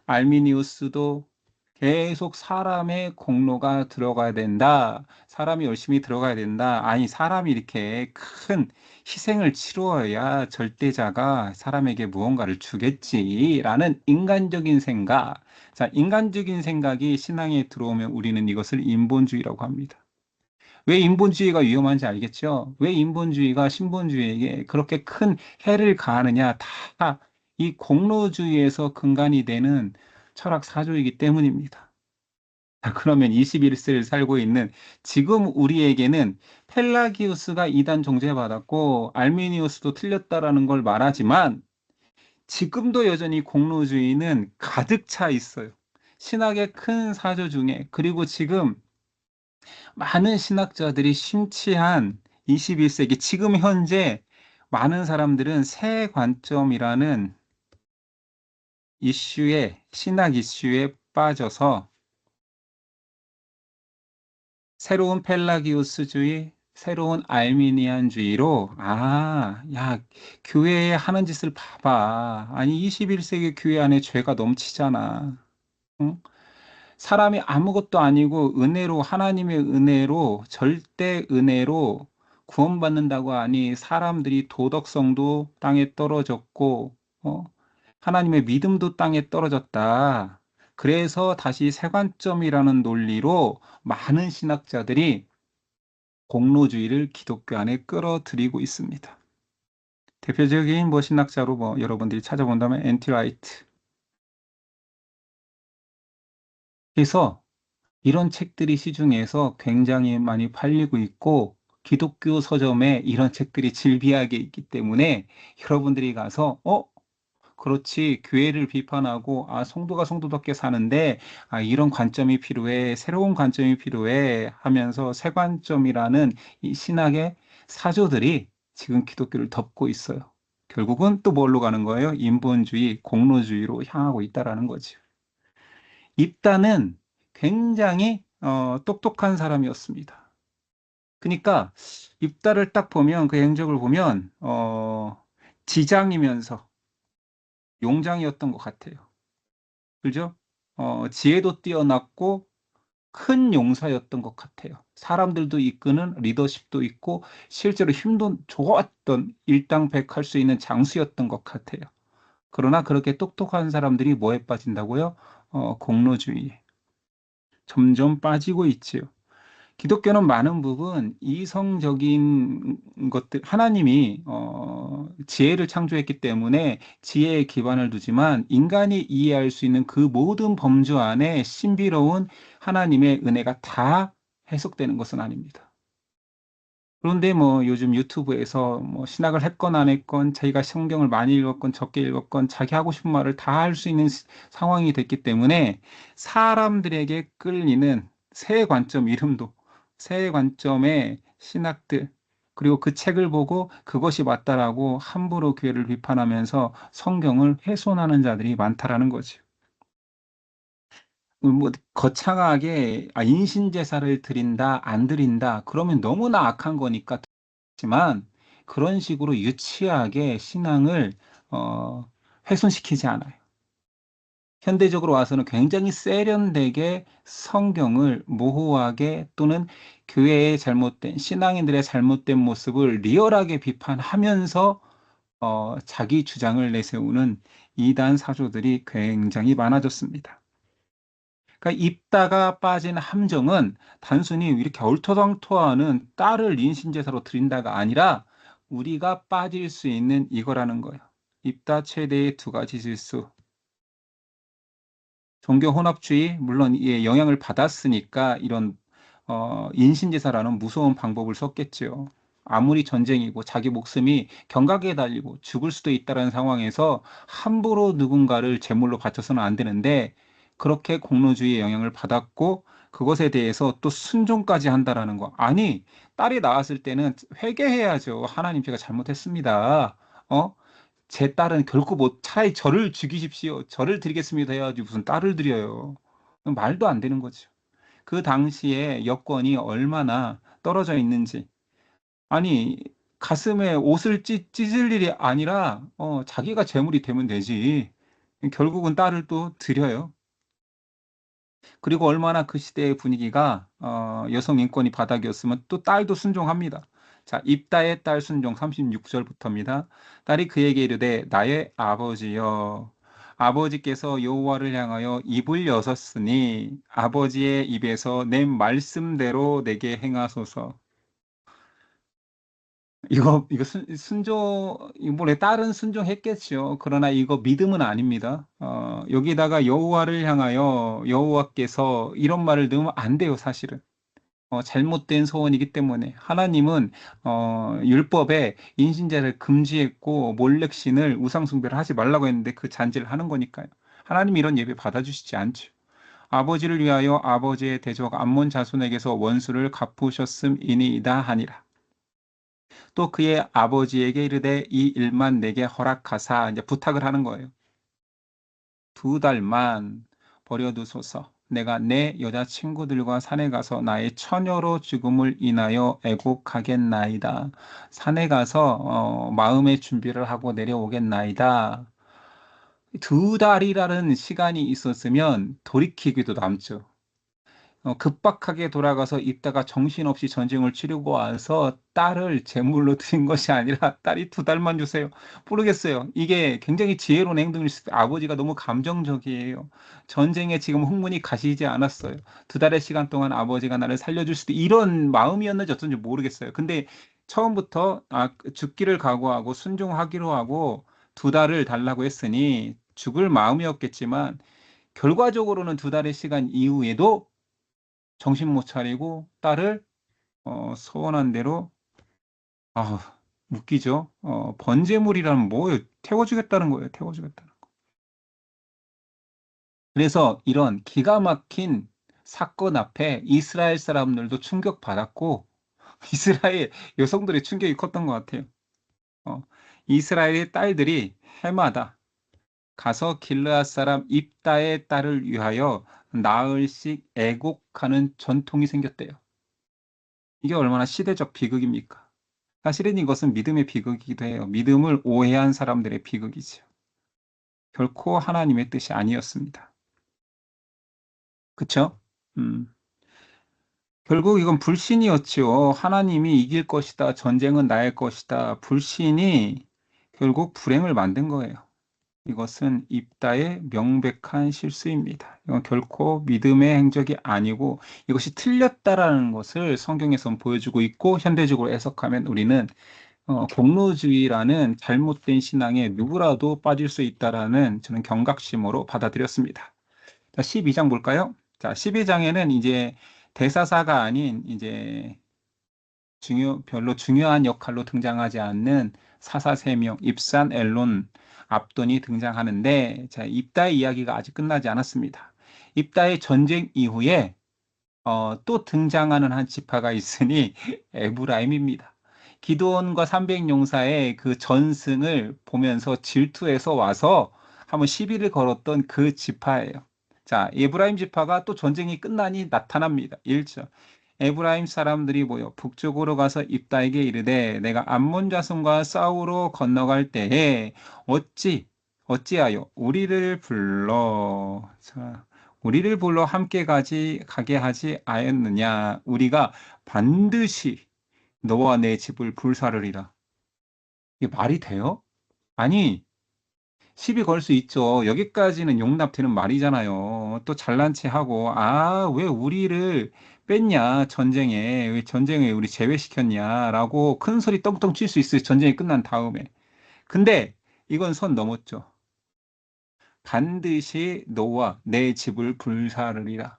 알미니우스도 계속 사람의 공로가 들어가야 된다. 사람이 열심히 들어가야 된다. 아니, 사람이 이렇게 큰 희생을 치루어야 절대자가 사람에게 무언가를 주겠지라는 인간적인 생각. 자, 인간적인 생각이 신앙에 들어오면 우리는 이것을 인본주의라고 합니다. 왜 인본주의가 위험한지 알겠죠? 왜 인본주의가 신본주의에게 그렇게 큰 해를 가하느냐? 다 이 공로주의에서 근간이 되는 철학 사조이기 때문입니다. 자, 그러면 21세를 살고 있는 지금 우리에게는 펠라기우스가 이단 정죄받았고 알미니우스도 틀렸다라는 걸 말하지만 지금도 여전히 공로주의는 가득 차 있어요. 신학의 큰 사조 중에 그리고 지금 많은 신학자들이 심취한 21세기 지금 현재 많은 사람들은 새 관점이라는 신학 이슈에 빠져서 새로운 펠라기우스주의, 새로운 알미니안주의로 야, 교회에 하는 짓을 봐봐. 아니 21세기 교회 안에 죄가 넘치잖아. 응? 사람이 아무것도 아니고 은혜로 하나님의 은혜로 절대 은혜로 구원받는다고 하니 사람들이 도덕성도 땅에 떨어졌고 하나님의 믿음도 땅에 떨어졌다. 그래서 다시 세관점이라는 논리로 많은 신학자들이 공로주의를 기독교 안에 끌어들이고 있습니다. 대표적인 신학자로 여러분들이 찾아본다면 엔티 라이트. 그래서 이런 책들이 시중에서 굉장히 많이 팔리고 있고 기독교 서점에 이런 책들이 질비하게 있기 때문에 여러분들이 가서 그렇지 교회를 비판하고 성도가 성도답게 사는데 이런 관점이 필요해 새로운 관점이 필요해 하면서 새 관점이라는 이 신학의 사조들이 지금 기독교를 덮고 있어요. 결국은 또 뭘로 가는 거예요? 인본주의, 공로주의로 향하고 있다라는 거죠. 입다는 굉장히 똑똑한 사람이었습니다. 그러니까 입다를 딱 보면 그 행적을 보면 지장이면서 용장이었던 것 같아요. 그죠? 지혜도 뛰어났고 큰 용사였던 것 같아요. 사람들도 이끄는 리더십도 있고 실제로 힘도 좋았던 일당백할 수 있는 장수였던 것 같아요. 그러나 그렇게 똑똑한 사람들이 뭐에 빠진다고요? 공로주의에 점점 빠지고 있지요. 기독교는 많은 부분 이성적인 것들, 하나님이 지혜를 창조했기 때문에 지혜에 기반을 두지만 인간이 이해할 수 있는 그 모든 범주 안에 신비로운 하나님의 은혜가 다 해석되는 것은 아닙니다. 그런데 뭐 요즘 유튜브에서 뭐 신학을 했건 안 했건 자기가 성경을 많이 읽었건 적게 읽었건 자기 하고 싶은 말을 다 할 수 있는 상황이 됐기 때문에 사람들에게 끌리는 새 관점, 이름도 새 관점의 신학들, 그리고 그 책을 보고 그것이 맞다라고 함부로 교회를 비판하면서 성경을 훼손하는 자들이 많다라는 거죠. 뭐 거창하게 인신제사를 드린다, 안 드린다, 그러면 너무나 악한 거니까 지만 그런 식으로 유치하게 신앙을 어 훼손시키지 않아요. 현대적으로 와서는 굉장히 세련되게 성경을 모호하게, 또는 교회의 잘못된, 신앙인들의 잘못된 모습을 리얼하게 비판하면서 자기 주장을 내세우는 이단 사조들이 굉장히 많아졌습니다. 그러니까 입다가 빠진 함정은 단순히 이렇게 얼토당토하는 딸을 인신제사로 드린다가 아니라 우리가 빠질 수 있는 이거라는 거예요. 입다 최대의 두 가지 질수. 종교 혼합주의, 물론 예, 영향을 받았으니까 이런 인신제사라는 무서운 방법을 썼겠지요. 아무리 전쟁이고 자기 목숨이 경각에 달리고 죽을 수도 있다는 상황에서 함부로 누군가를 제물로 바쳐서는 안 되는데, 그렇게 공로주의의 영향을 받았고 그것에 대해서 또 순종까지 한다라는 거. 아니, 딸이 나왔을 때는 회개해야죠. 하나님, 제가 잘못했습니다. 어? 제 딸은 결코 못, 차라리 저를 죽이십시오. 저를 드리겠습니다 해야지 무슨 딸을 드려요. 말도 안 되는 거죠. 그 당시에 여건이 얼마나 떨어져 있는지. 아니, 가슴에 옷을 찢을 일이 아니라 자기가 제물이 되면 되지. 결국은 딸을 또 드려요. 그리고 얼마나 그 시대의 분위기가 여성 인권이 바닥이었으면 또 딸도 순종합니다. 자, 입다의 딸 순종 36절부터입니다. 딸이 그에게 이르되 나의 아버지여, 아버지께서 여호와를 향하여 입을 여섰으니 아버지의 입에서 내 말씀대로 내게 행하소서. 이거 이번에 딸은 순종했겠죠. 그러나 이거 믿음은 아닙니다. 여기다가 여호와를 향하여, 여호와께서 이런 말을 넣으면 안 돼요, 사실은. 잘못된 소원이기 때문에. 하나님은 율법에 인신제를 금지했고 몰렉신을, 우상숭배를 하지 말라고 했는데 그 잔치를 하는 거니까요. 하나님 이런 예배 받아주시지 않죠. 아버지를 위하여 아버지의 대적 암몬 자손에게서 원수를 갚으셨음이니이다 하니라. 또 그의 아버지에게 이르되 이 일만 내게 허락하사, 이제 부탁을 하는 거예요. 2달만 버려두소서. 내가 내 여자친구들과 산에 가서 나의 처녀로 죽음을 인하여 애곡하겠나이다. 산에 가서 마음의 준비를 하고 내려오겠나이다. 2달이라는 시간이 있었으면 돌이키기도 남죠. 급박하게 돌아가서 있다가 정신없이 전쟁을 치르고 와서 딸을 제물로 드린 것이 아니라 딸이 2달만 주세요. 모르겠어요. 이게 굉장히 지혜로운 행동일 수도, 아버지가 너무 감정적이에요. 전쟁에 지금 흥문이 가시지 않았어요. 2달의 시간 동안 아버지가 나를 살려줄 수도, 이런 마음이었는지 어쩐지 모르겠어요. 근데 처음부터 죽기를 각오하고 순종하기로 하고 2달을 달라고 했으니 죽을 마음이었겠지만, 결과적으로는 2달의 시간 이후에도 정신 못 차리고 딸을 소원한 대로, 아, 웃기죠. 번제물이라면 뭐예요? 태워주겠다는 거예요. 태워주겠다는 거. 그래서 이런 기가 막힌 사건 앞에 이스라엘 사람들도 충격받았고 이스라엘 여성들의 충격이 컸던 것 같아요. 어, 이스라엘의 딸들이 해마다 가서 길르앗 사람 입다의 딸을 위하여 나흘씩 애곡하는 전통이 생겼대요. 이게 얼마나 시대적 비극입니까? 사실은 이것은 믿음의 비극이기도 해요. 믿음을 오해한 사람들의 비극이죠. 결코 하나님의 뜻이 아니었습니다. 그쵸? 음. 결국 이건 불신이었죠. 하나님이 이길 것이다. 전쟁은 나의 것이다. 불신이 결국 불행을 만든 거예요. 이것은 입다의 명백한 실수입니다. 이건 결코 믿음의 행적이 아니고 이것이 틀렸다라는 것을 성경에선 보여주고 있고 현대적으로 해석하면 우리는 공로주의라는 잘못된 신앙에 누구라도 빠질 수 있다라는 저는 경각심으로 받아들였습니다. 자, 12장 볼까요? 자, 12장에는 이제 대사사가 아닌 이제 별로 중요한 역할로 등장하지 않는 사사 3명, 입산, 엘론, 압돈이 등장하는데, 자, 입다의 이야기가 아직 끝나지 않았습니다. 입다의 전쟁 이후에 또 등장하는 한 지파가 있으니 에브라임입니다. 기드온과 300용사의 그 전승을 보면서 질투해서 와서 한번 시비를 걸었던 그 지파예요. 자, 에브라임 지파가 또 전쟁이 끝나니 나타납니다. 1절. 에브라임 사람들이 모여 북쪽으로 가서 입다에게 이르되 내가 암몬 자손과 싸우러 건너갈 때에 어찌하여 우리를 불러 자, 우리를 불러 함께 가게 하지 아였느냐 우리가 반드시 너와 내 집을 불사르리라. 이게 말이 돼요? 아니 시비 걸 수 있죠. 여기까지는 용납되는 말이잖아요. 또 잘난 체 하고, 왜 우리를 뺐냐, 전쟁에. 왜 전쟁에 우리 제외시켰냐라고 큰 소리 떵떵 칠 수 있어요. 전쟁이 끝난 다음에. 근데 이건 선 넘었죠. 반드시 너와 내 집을 불사르리라.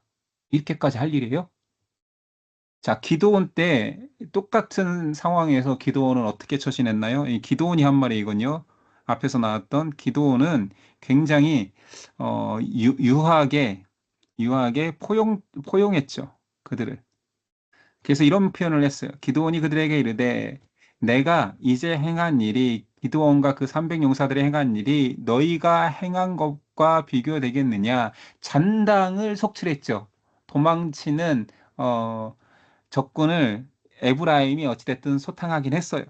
이렇게까지 할 일이에요? 자, 기도원 때 똑같은 상황에서 기도원은 어떻게 처신했나요? 이 기도원이 한 말이 이건요. 앞에서 나왔던 기도원은 굉장히 유하게 포용했죠. 그들을. 그래서 이런 표현을 했어요. 기드온이 그들에게 이르되 내가 이제 행한 일이 기드온과 그 300용사들이 행한 일이 너희가 행한 것과 비교되겠느냐. 잔당을 속출했죠. 도망치는 적군을 에브라임이 어찌됐든 소탕하긴 했어요.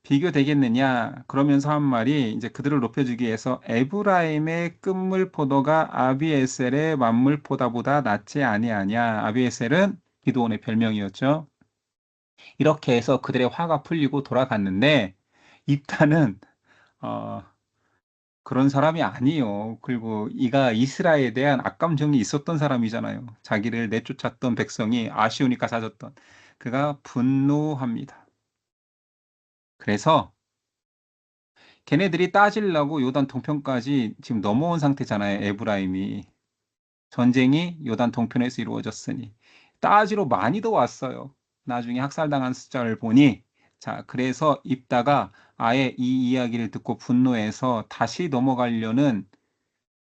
비교되겠느냐? 그러면서 한 말이 이제 그들을 높여주기 위해서 에브라임의 끝물 포도가 아비에셀의 만물 포도보다 낫지 아니하냐? 아비에셀은 기드온의 별명이었죠. 이렇게 해서 그들의 화가 풀리고 돌아갔는데 입다는 어, 그런 사람이 아니에요. 그리고 이가 이스라엘에 대한 악감정이 있었던 사람이잖아요. 자기를 내쫓았던 백성이 아쉬우니까 사줬던. 그가 분노합니다. 그래서 걔네들이 따지려고 요단 동편까지 지금 넘어온 상태잖아요. 에브라임이. 전쟁이 요단 동편에서 이루어졌으니. 따지러 많이 더 왔어요. 나중에 학살당한 숫자를 보니 자, 그래서 입다가 아예 이 이야기를 듣고 분노해서 다시 넘어가려는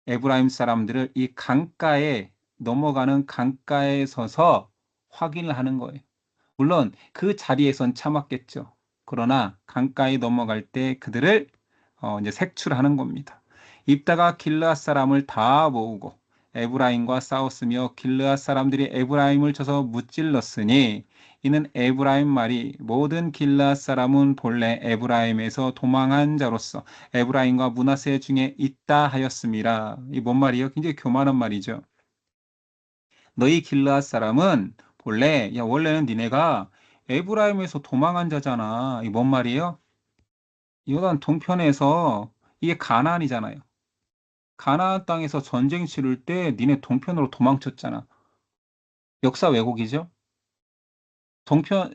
에브라임 사람들을 이 강가에 넘어가는 강가에 서서 확인을 하는 거예요. 물론 그 자리에선 참았겠죠. 그러나 강가에 넘어갈 때 그들을 이제 색출하는 겁니다. 입다가 길르앗 사람을 다 모으고 에브라임과 싸웠으며 길르앗 사람들이 에브라임을 쳐서 무찔렀으니 이는 에브라임 말이 모든 길르앗 사람은 본래 에브라임에서 도망한 자로서 에브라임과 므낫세 중에 있다 하였습니다. 이 뭔 말이에요? 굉장히 교만한 말이죠. 너희 길르앗 사람은 본래 원래는 니네가 에브라임에서 도망한 자잖아. 이 뭔 말이에요? 요단 동편에서 이게 가나안이잖아요. 가나안 땅에서 전쟁 치를 때 니네 동편으로 도망쳤잖아. 역사 왜곡이죠? 동편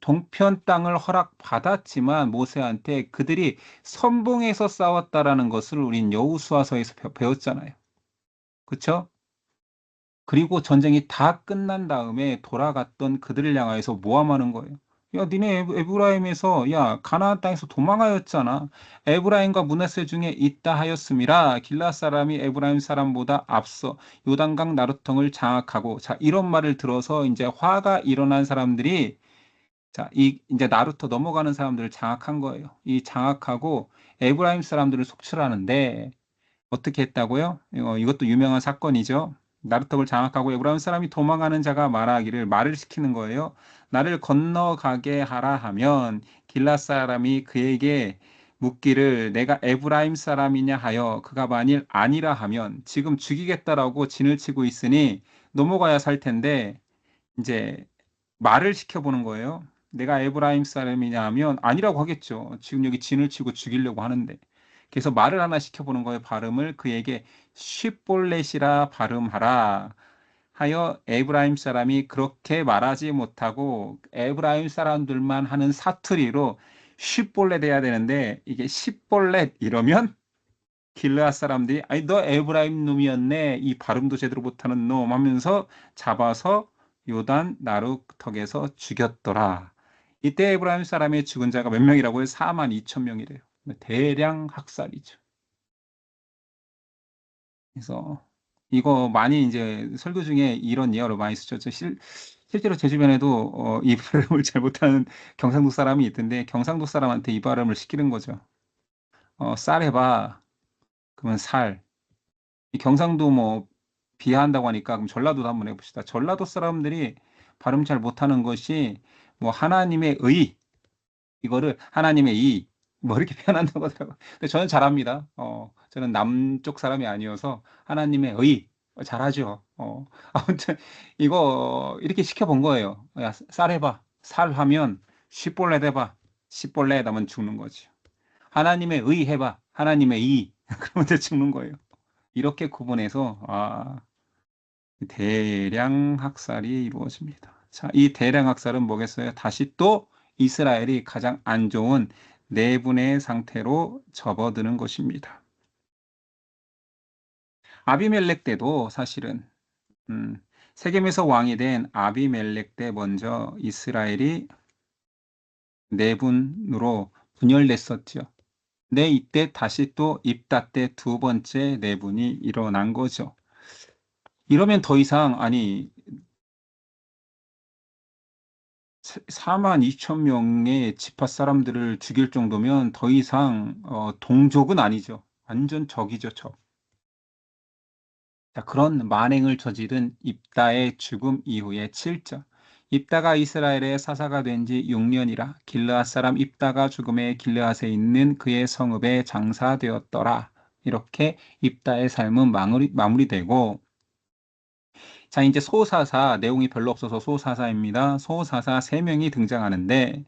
동편 땅을 허락받았지만 모세한테 그들이 선봉에서 싸웠다라는 것을 우린 여호수아서에서 배웠잖아요. 그렇죠? 그리고 전쟁이 다 끝난 다음에 돌아갔던 그들을 향하여서 모함하는 거예요. 야, 니네 에브라임에서 야 가나안 땅에서 도망하였잖아. 에브라임과 므낫세 중에 있다 하였음이라. 길라 사람이 에브라임 사람보다 앞서 요단강 나루통을 장악하고 자 이런 말을 들어서 이제 화가 일어난 사람들이 자 이 이제 나루터 넘어가는 사람들을 장악한 거예요. 이 장악하고 에브라임 사람들을 속출하는데 어떻게 했다고요? 이것도 유명한 사건이죠. 나루톱을 장악하고 에브라임 사람이 도망가는 자가 말하기를 말을 시키는 거예요. 나를 건너가게 하라 하면 길라 사람이 그에게 묻기를 내가 에브라임 사람이냐 하여 그가 만일 아니라 하면 지금 죽이겠다라고 진을 치고 있으니 넘어가야 살 텐데 이제 말을 시켜보는 거예요. 내가 에브라임 사람이냐 하면 아니라고 하겠죠. 지금 여기 진을 치고 죽이려고 하는데. 그래서 말을 하나 시켜보는 거예요. 발음을 그에게 쉽볼렛이라 발음하라 하여 에브라임 사람이 그렇게 말하지 못하고 에브라임 사람들만 하는 사투리로 쉽볼렛 해야 되는데 이게 십볼렛 이러면 길르앗 사람들이 아니 너 에브라임 놈이었네 이 발음도 제대로 못하는 놈 하면서 잡아서 요단 나루턱에서 죽였더라. 이때 에브라임 사람의 죽은 자가 몇 명이라고요? 4만 2천 명이래요. 대량 학살이죠. 그래서 이거 많이 이제 설교 중에 이런 예화를 많이 쓰죠. 실제로 제 주변에도 이 발음을 잘 못하는 경상도 사람이 있던데 경상도 사람한테 이 발음을 시키는 거죠. 쌀 해봐. 그러면 살. 이 경상도 뭐 비하한다고 하니까 그럼 전라도도 한번 해봅시다. 전라도 사람들이 발음 잘 못하는 것이 뭐 하나님의 의 이거를 하나님의 이 뭐 이렇게 표현한다고 하더라고요. 근데 저는 잘합니다. 저는 남쪽 사람이 아니어서 하나님의 의 잘하죠. 아무튼 이거 이렇게 시켜본 거예요. 야, 쌀 해봐. 살 하면 시볼렛 해봐. 시볼렛 하면 죽는 거죠. 하나님의 의 해봐. 하나님의 이 그러면 죽는 거예요. 이렇게 구분해서 대량 학살이 이루어집니다. 자, 이 대량 학살은 뭐겠어요? 다시 또 이스라엘이 가장 안 좋은 내분의 상태로 접어드는 것입니다. 아비멜렉 때도 사실은 세겜에서 왕이 된 아비멜렉 때 먼저 이스라엘이 내분으로 분열됐었죠. 네, 이때 다시 또 입다 때 두 번째 내분이 일어난 거죠. 이러면 더 이상 아니 4만 2천 명의 지파 사람들을 죽일 정도면 더 이상 동족은 아니죠. 완전 적이죠, 적. 자, 그런 만행을 저지른 입다의 죽음 이후의 7절. 입다가 이스라엘의 사사가 된 지 6년이라 길르앗 사람 입다가 죽음에 길르앗에 있는 그의 성읍에 장사되었더라. 이렇게 입다의 삶은 마무리되고 자, 이제 소사사 내용이 별로 없어서 소사사입니다. 소사사 3명이 등장하는데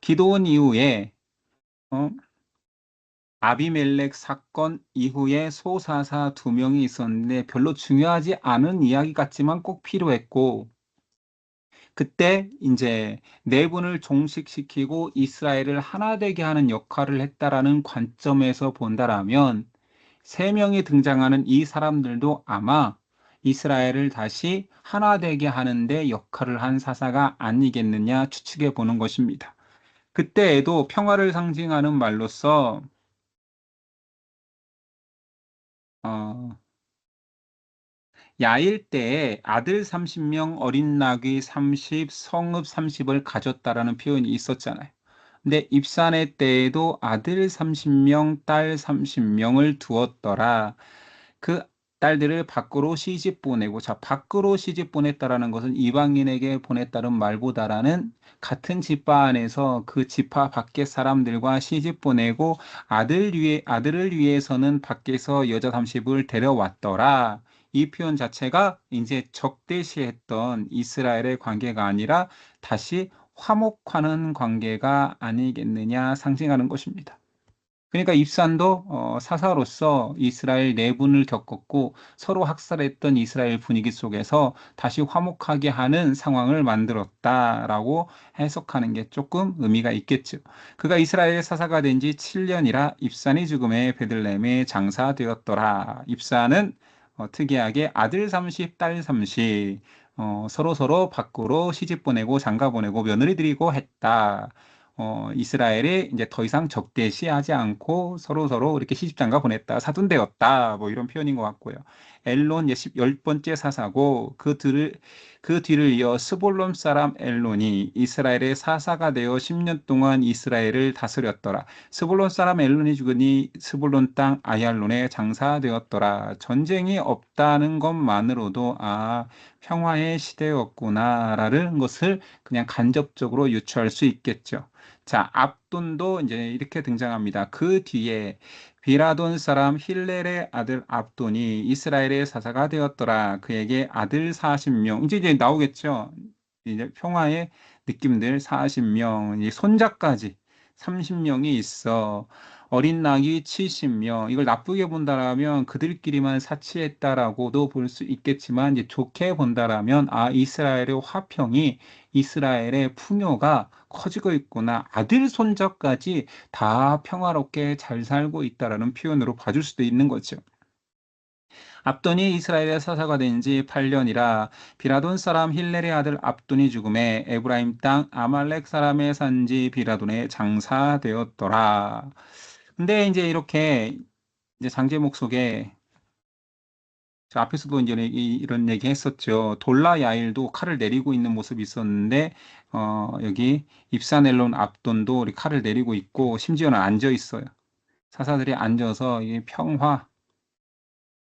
기도원 이후에 어, 아비멜렉 사건 이후에 소사사 2명이 있었는데 별로 중요하지 않은 이야기 같지만 꼭 필요했고 그때 이제 내분을 종식시키고 이스라엘을 하나 되게 하는 역할을 했다라는 관점에서 본다라면 3명이 등장하는 이 사람들도 아마 이스라엘을 다시 하나 되게 하는데 역할을 한 사사가 아니겠느냐 추측해 보는 것입니다. 그때에도 평화를 상징하는 말로서 어, 야일 때에 아들 30명, 어린 나귀 30, 성읍 30을 가졌다라는 표현이 있었잖아요. 근데 입산의 때에도 아들 30명, 딸 30명을 두었더라. 그 딸들을 밖으로 시집 보내고, 자, 밖으로 시집 보냈다라는 것은 이방인에게 보냈다는 말보다라는 같은 지파 안에서 그 지파 밖의 사람들과 시집 보내고 아들을 위해서는 밖에서 여자 30을 데려왔더라. 이 표현 자체가 이제 적대시했던 이스라엘의 관계가 아니라 다시 화목하는 관계가 아니겠느냐 상징하는 것입니다. 그러니까 입산도 사사로서 이스라엘 내분을 겪었고 서로 학살했던 이스라엘 분위기 속에서 다시 화목하게 하는 상황을 만들었다라고 해석하는 게 조금 의미가 있겠죠. 그가 이스라엘 사사가 된 지 7년이라 입산이 죽음에 베들레헴에 장사되었더라. 입산은 특이하게 아들 30, 딸 30, 서로 밖으로 시집 보내고 장가 보내고 며느리 드리고 했다. 이스라엘이 이제 더 이상 적대시하지 않고 서로 이렇게 시집장가 보냈다, 사돈되었다, 뭐 이런 표현인 것 같고요. 엘론 10번째 사사고 그 뒤를 이어 스볼론 사람 엘론이 이스라엘의 사사가 되어 10년 동안 이스라엘을 다스렸더라. 스볼론 사람 엘론이 죽으니 스볼론 땅 아얄론에 장사되었더라. 전쟁이 없다는 것만으로도 평화의 시대였구나라는 것을 그냥 간접적으로 유추할 수 있겠죠. 자, 압돈도 이제 이렇게 등장합니다. 그 뒤에 비라돈 사람 힐렐의 아들 압돈이 이스라엘의 사사가 되었더라. 그에게 아들 40명. 이제 나오겠죠. 이제 평화의 느낌들 40명, 이 손자까지 30명이 있어. 어린 낙이 70명. 이걸 나쁘게 본다라면 그들끼리만 사치했다라고도 볼 수 있겠지만 이제 좋게 본다라면 이스라엘의 화평이 이스라엘의 풍요가 커지고 있구나. 아들 손자까지 다 평화롭게 잘 살고 있다라는 표현으로 봐줄 수도 있는 거죠. 압돈이 이스라엘의 사사가 된 지 8년이라 비라돈 사람 힐렐의 아들 압돈이 죽음에 에브라임 땅 아말렉 사람의 산지 비라돈에 장사되었더라. 근데 이제 이렇게 이제 장제목 속에 저 앞에서도 이제 이런 얘기 했었죠. 돌라 야일도 칼을 내리고 있는 모습이 있었는데 여기 입산엘론 압돈도 우리 칼을 내리고 있고 심지어는 앉아 있어요. 사사들이 앉아서 이 평화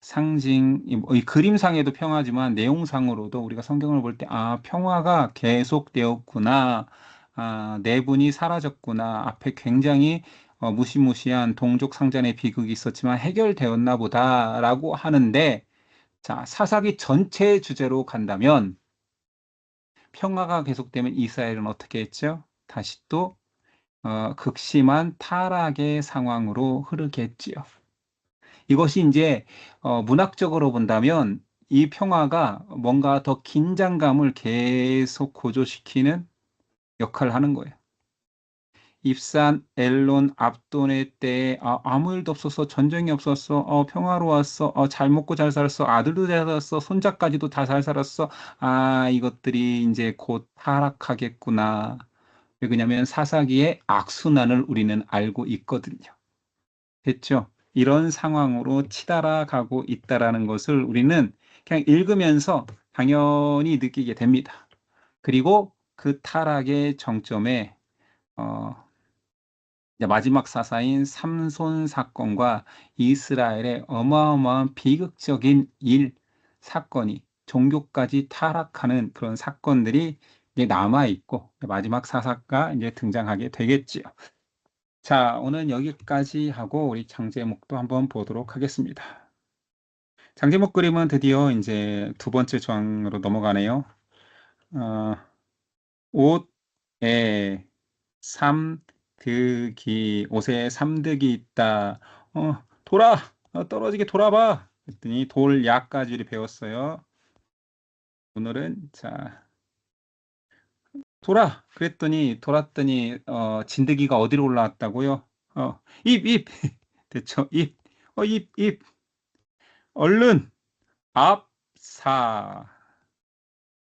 상징, 이 그림상에도 평화지만 내용상으로도 우리가 성경을 볼 때, 평화가 계속되었구나. 내분이 사라졌구나. 앞에 굉장히 무시무시한 동족 상잔의 비극이 있었지만 해결되었나 보다라고 하는데, 자, 사사기 전체 주제로 간다면, 평화가 계속되면 이스라엘은 어떻게 했죠? 다시 또 극심한 타락의 상황으로 흐르겠지요. 이것이 이제 문학적으로 본다면 이 평화가 뭔가 더 긴장감을 계속 고조시키는 역할을 하는 거예요. 입산 엘론 압돈의 때에 아무 일도 없었어, 전쟁이 없었어, 평화로웠어, 잘 먹고 잘 살았어, 아들도 잘 살았어, 손자까지도 다 잘 살았어. 이것들이 이제 곧 타락하겠구나. 왜냐하면 사사기의 악순환을 우리는 알고 있거든요. 됐죠? 이런 상황으로 치달아 가고 있다라는 것을 우리는 그냥 읽으면서 당연히 느끼게 됩니다. 그리고 그 타락의 정점에 이제 마지막 사사인 삼손 사건과 이스라엘의 어마어마한 비극적인 사건이 종교까지 타락하는 그런 사건들이 이제 남아 있고 마지막 사사가 이제 등장하게 되겠지요. 자, 오늘 여기까지 하고 우리 장제목도 한번 보도록 하겠습니다. 장제목 그림은 드디어 이제 두 번째 조항으로 넘어가네요. 어, 옷에 삼득이, 옷에 삼득이 있다. 돌아! 떨어지게 돌아봐! 그랬더니 돌약까지 배웠어요. 오늘은, 자, 그랬더니, 돌았더니, 진드기가 어디로 올라왔다고요? 입! 됐죠? 입! 얼른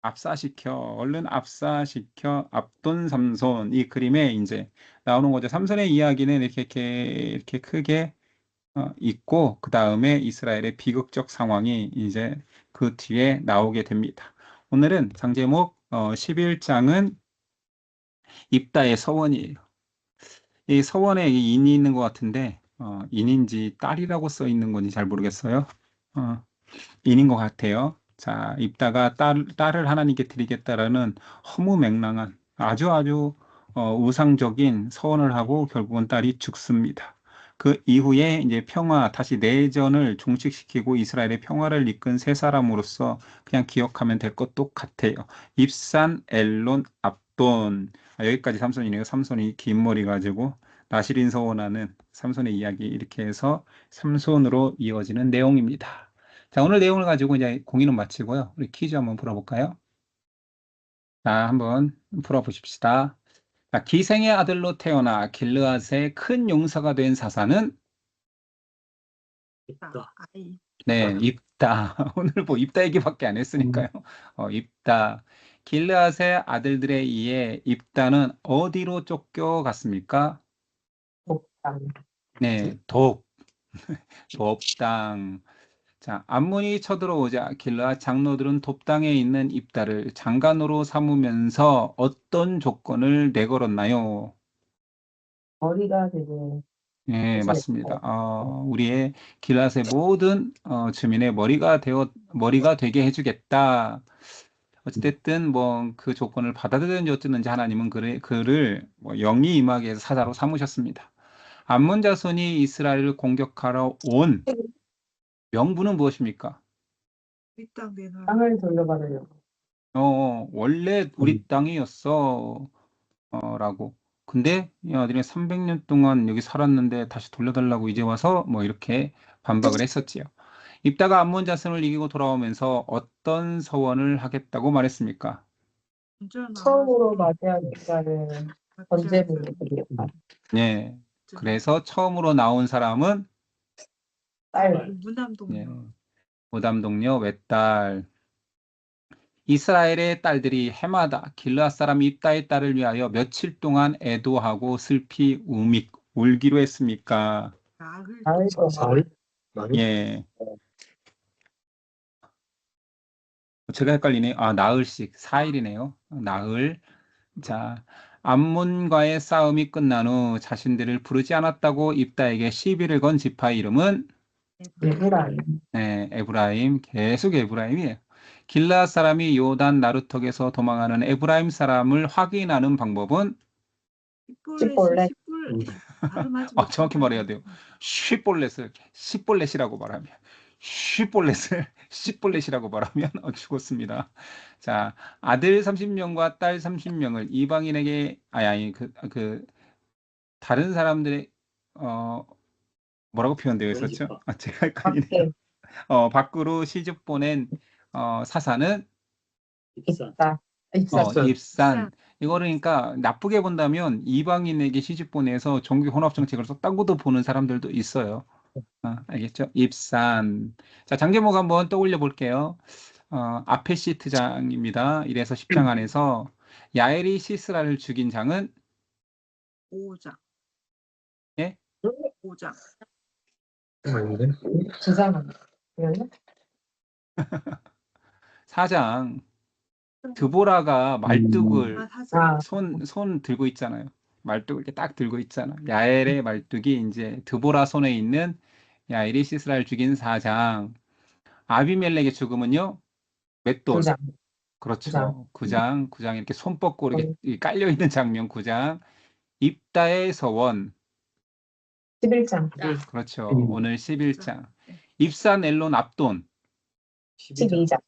압사시켜. 얼른 압사시켜. 압돈 삼손. 이 그림에 이제 나오는 거죠. 삼손의 이야기는 이렇게 크게 있고, 그 다음에 이스라엘의 비극적 상황이 이제 그 뒤에 나오게 됩니다. 오늘은 장제목 11장은 입다의 서원이에요. 이 서원에 인이 있는 것 같은데, 인인지 딸이라고 써 있는 건지 잘 모르겠어요. 인인 것 같아요. 자, 입다가 딸을 하나님께 드리겠다라는 허무맹랑한 아주 우상적인 서원을 하고 결국은 딸이 죽습니다. 그 이후에 이제 다시 내전을 종식시키고 이스라엘의 평화를 이끈 세 사람으로서 그냥 기억하면 될 것도 같아요. 입산, 엘론, 압돈. 여기까지 삼손이네요. 삼손이 긴 머리 가지고 나시린 서원하는 삼손의 이야기 이렇게 해서 삼손으로 이어지는 내용입니다. 자, 오늘 내용을 가지고 이제 공유는 마치고요. 우리 퀴즈 한번 풀어볼까요? 자, 한번 풀어보십시다. 자, 기생의 아들로 태어나 길르앗의 큰 용사가 된 사사는 아이. 네, 입다. 오늘 뭐 입다 얘기밖에 안 했으니까요. 입다. 길르앗의 아들들에 의해 입다는 어디로 쫓겨갔습니까? 독당. 네, 돕당. 자, 암몬이 쳐들어오자 길르앗 장로들은 돕당에 있는 입다를 장관으로 삼으면서 어떤 조건을 내걸었나요? 머리가 되게 네, 해서 맞습니다. 우리의 길르앗의 모든 주민의 머리가 되게 해주겠다. 어찌됐든 뭐 그 조건을 받아들였는지 어쨌는지 하나님은 그를 뭐 영이 임하게 해서 사자로 삼으셨습니다. 암몬 자손이 이스라엘을 공격하러 온 명분은 무엇입니까? 땅을 돌려받으려고. 원래 우리 땅이었어. 라고. 근데 이 아들이 300년 동안 여기 살았는데 다시 돌려달라고 이제 와서 뭐 이렇게 반박을 했었지요. 입다가 암몬 자손을 이기고 돌아오면서 어떤 서원을 하겠다고 말했습니까? 처음으로 맞이하는 자를 번제물로 드리겠다. 예. 그래서 처음으로 나온 사람은 딸, 예, 무담 동료 외딸. 이스라엘의 딸들이 해마다 길르앗 사람 입다의 딸을 위하여 며칠 동안 애도하고 슬피 울기로 했습니까? 나을 동안 예. 제가 헷갈리네. 나흘씩 4일이네요. 나흘. 자, 암몬과의 싸움이 끝난 후 자신들을 부르지 않았다고 입다에게 시비를 건 지파의 이름은 에브라임, 에브라임. 계속 에브라임이에요. 길르앗 사람이 요단 나루턱에서 도망하는 에브라임 사람을 확인하는 방법은 시볼렛, 정확히 말해야 돼요. 쉬볼렛을 시볼렛이라고 말하면 쉬볼렛을 시볼렛이라고 말하면 죽었습니다. 자, 아들 30명과 딸 30명을 이방인에게 다른 사람들의 뭐라고 표현되어 있었죠? 제가 헷갈리네요. 밖에 밖으로 시집 보낸 사사는 입다, 입사, 입산. 이거 그러니까 나쁘게 본다면 이방인에게 시집 보내서 종교 혼합 정책을 썼다고도 보는 사람들도 있어요. 알겠죠? 입산. 자, 장제목 한번 떠올려 볼게요. 앞에 시트장입니다. 1에서 10장 안에서 야엘이 시스라를 죽인 장은 5장. 예? 5장. 주장은 그러면 4장. 드보라가 말뚝을 아, 손 들고 있잖아요. 말뚝을 이렇게 딱 들고 있잖아. 야엘의 말뚝이 이제 드보라 손에 있는 야엘이 시스라를 죽인 4장. 아비멜렉의 죽음은요? 맷돌. 주장, 그렇죠. 9장 이렇게 손 뻗고 이렇게 깔려 있는 장면 9장. 입다의 서원. 11장, 그렇죠. 오늘 11장. 입산 엘론 압돈. 12장,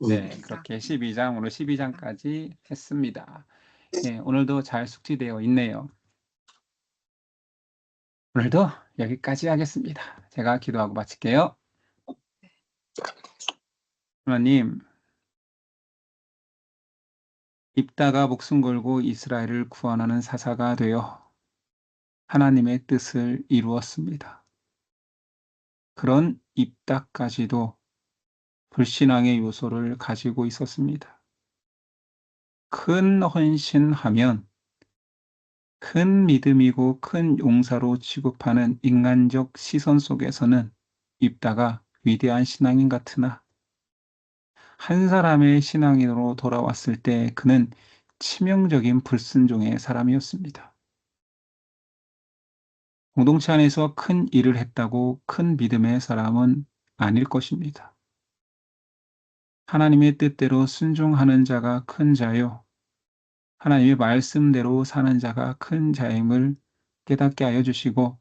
네, 그렇게 12장, 오늘 12장까지 했습니다. 예, 오늘도 잘 숙지되어 있네요. 오늘도 여기까지 하겠습니다. 제가 기도하고 마칠게요. 하나님, 입다가 목숨 걸고 이스라엘을 구원하는 사사가 되어 하나님의 뜻을 이루었습니다. 그런 입다까지도 불신앙의 요소를 가지고 있었습니다. 큰 헌신하면 큰 믿음이고 큰 용사로 취급하는 인간적 시선 속에서는 입다가 위대한 신앙인 같으나 한 사람의 신앙인으로 돌아왔을 때 그는 치명적인 불순종의 사람이었습니다. 공동체 안에서 큰 일을 했다고 큰 믿음의 사람은 아닐 것입니다. 하나님의 뜻대로 순종하는 자가 큰 자요. 하나님의 말씀대로 사는 자가 큰 자임을 깨닫게 하여 주시고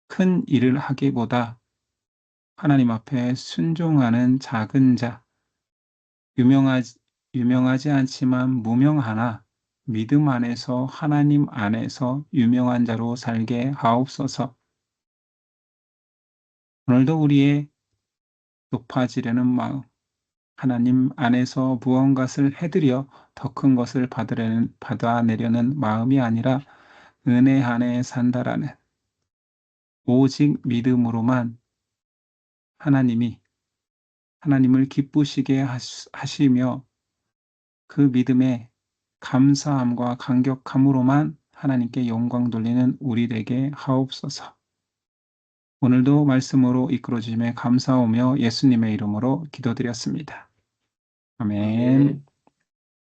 큰 일을 하기보다 하나님 앞에 순종하는 작은 자, 유명하지 않지만 무명하나 믿음 안에서 하나님 안에서 유명한 자로 살게 하옵소서. 오늘도 우리의 높아지려는 마음, 하나님 안에서 무언가를 해드려 더 큰 것을 받아내려는 마음이 아니라 은혜 안에 산다라는 오직 믿음으로만 하나님을 기쁘시게 하시며 그 믿음에 감사함과 감격함으로만 하나님께 영광 돌리는 우리 되게 하옵소서. 오늘도 말씀으로 이끌어 주심에 감사하며 예수님의 이름으로 기도드렸습니다. 아멘.